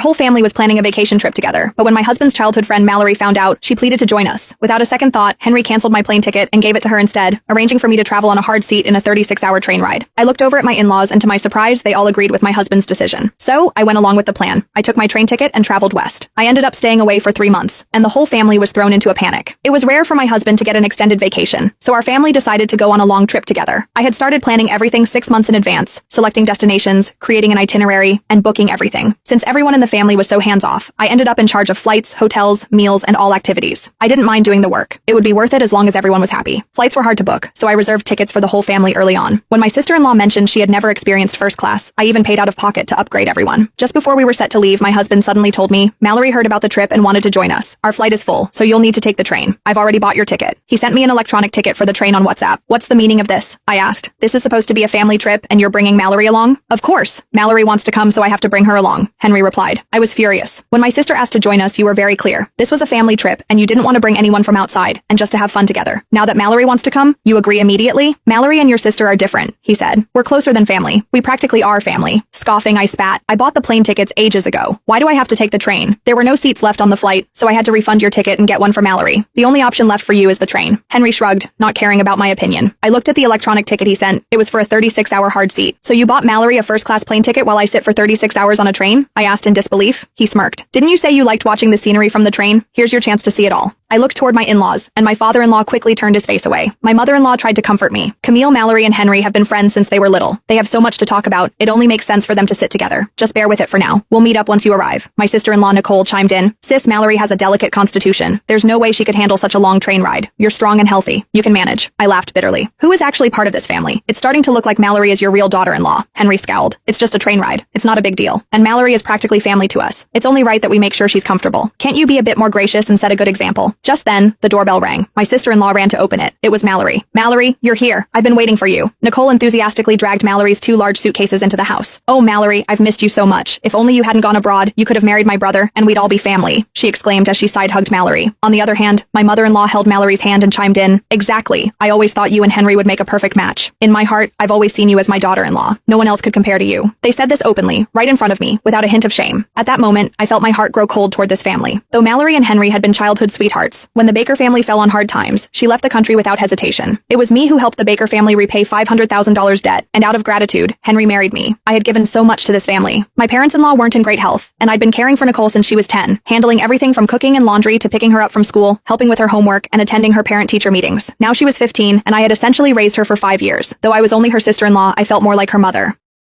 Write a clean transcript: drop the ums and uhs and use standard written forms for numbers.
whole family was planning a vacation trip together, but when my husband's childhood friend Mallory found out, she pleaded to join us. Without a second thought, Henry canceled my plane ticket and gave it to her instead, arranging for me to travel on a hard seat in a 36-hour train ride. I looked over at my in-laws, and to my surprise, they all agreed with my husband's decision. So, I went along with the plan. I took my train ticket and traveled west. I ended up staying away for 3 months, and the whole family was thrown into a panic. It was rare for my husband to get an extended vacation, so our family decided to go on a long trip together. I had started planning everything 6 months in advance, selecting destinations, creating an itinerary, and booking everything. Since everyone in the family was so hands-off, I ended up in charge of flights, hotels, meals, and all activities. I didn't mind doing the work. It would be worth it as long as everyone was happy. Flights were hard to book, so I reserved tickets for the whole family early on. When my sister-in-law mentioned she had never experienced first class, I even paid out of pocket to upgrade everyone. Just before we were set to leave, my husband suddenly told me, "Mallory heard about the trip and wanted to join us. Our flight is full, so you'll need to take the train. I've already bought your ticket." He sent me an electronic ticket for the train on WhatsApp. "What's the meaning of this?" I asked. "This is supposed to be a family trip, and you're bringing Mallory along?" "Of course. Mallory wants to come, so I have to bring her along," Henry replied. I was furious. "When my sister asked to join us, you were very clear. This was a family trip, and you didn't want to bring anyone from outside, and just to have fun together. Now that Mallory wants to come, you agree immediately?" "Mallory and your sister are different," he said. "We're closer than family. We practically are family." Scoffing, I spat. "I bought the plane tickets ages ago. Why do I have to take the train? There were no seats left on the flight, so I had to refund your ticket and get one for Mallory. The only option left for you is the train." Henry shrugged, not caring about my opinion. I looked at the electronic ticket he sent. It was for a 36-hour hard seat. "So you bought Mallory a first-class plane ticket while I sit for 36 hours on a train?" I asked in disbelief. He smirked. "Didn't you say you liked watching the scenery from the train? Here's your chance to see it all." I looked toward my in-laws, and my father-in-law quickly turned his face away. My mother-in-law tried to comfort me. "Camille, Mallory, and Henry have been friends since they were little. They have so much to talk about. It only makes sense for them to sit together. Just bear with it for now. We'll meet up once you arrive." My sister-in-law Nicole chimed in. "Sis, Mallory has a delicate constitution. There's no way she could handle such a long train ride. You're strong and healthy. You can manage." I laughed bitterly. "Who is actually part of this family? It's starting to look like Mallory is your real daughter-in-law." Henry scowled. "It's just a train ride. It's not a big deal. And Mallory is practically family to us. It's only right that we make sure she's comfortable. Can't you be a bit more gracious and set a good example?" Just then, the doorbell rang. My sister-in-law ran to open it. It was Mallory. "Mallory, you're here. I've been waiting for you." Nicole enthusiastically dragged Mallory's 2 large suitcases into the house. "Oh, Mallory, I've missed you so much. If only you hadn't gone abroad, you could have married my brother, and we'd all be family," she exclaimed as she side-hugged Mallory. On the other hand, my mother-in-law held Mallory's hand and chimed in. "Exactly. I always thought you and Henry would make a perfect match. In my heart, I've always seen you as my daughter-in-law. No one else could compare to you." They said this openly, right in front of me, without a hint of shame. At that moment, I felt my heart grow cold toward this family. Though Mallory and Henry had been childhood sweethearts, when the Baker family fell on hard times, she left the country without hesitation. It was me who helped the Baker family repay $500,000 debt, and out of gratitude, Henry married me. I had given so much to this family. My parents-in-law weren't in great health, and I'd been caring for Nicole since she was 10, handling everything from cooking and laundry to picking her up from school, helping with her homework, and attending her parent-teacher meetings. Now she was 15, and I had essentially raised her for 5 years. Though I was only her sister-in-law, I felt more like her mother.